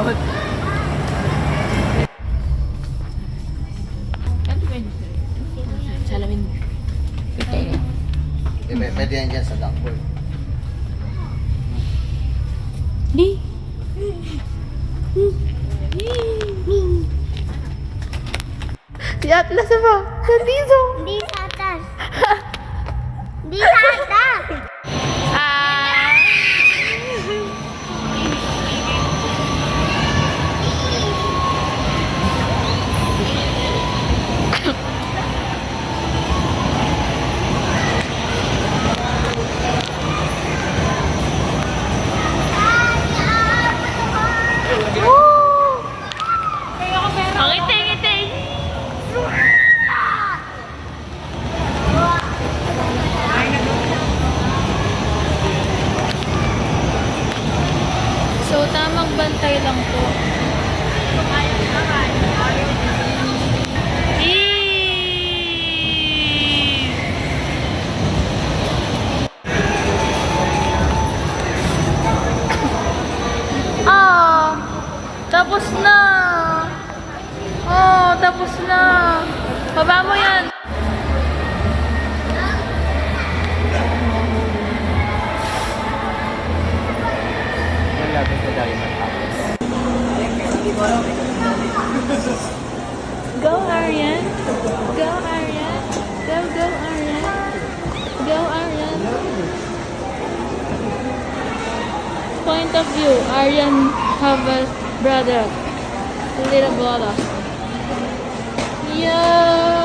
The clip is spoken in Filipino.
out. Salamin. Pwede yan dyan sa duckboard. Di. Si Atlas ba? Nandito. Di sa atas. Di sa atas. Ah. Ang iting-iting. So, tamang bantay lang po. Eee! Ah! Tapos na! Oh, tapos na! Baba mo yan! Malapit na dahil matapos. Go, Aryan! Go, Aryan! Go, go, Aryan! Go, Aryan! Point of view, Aryan have a brother. Little brother. Yeah!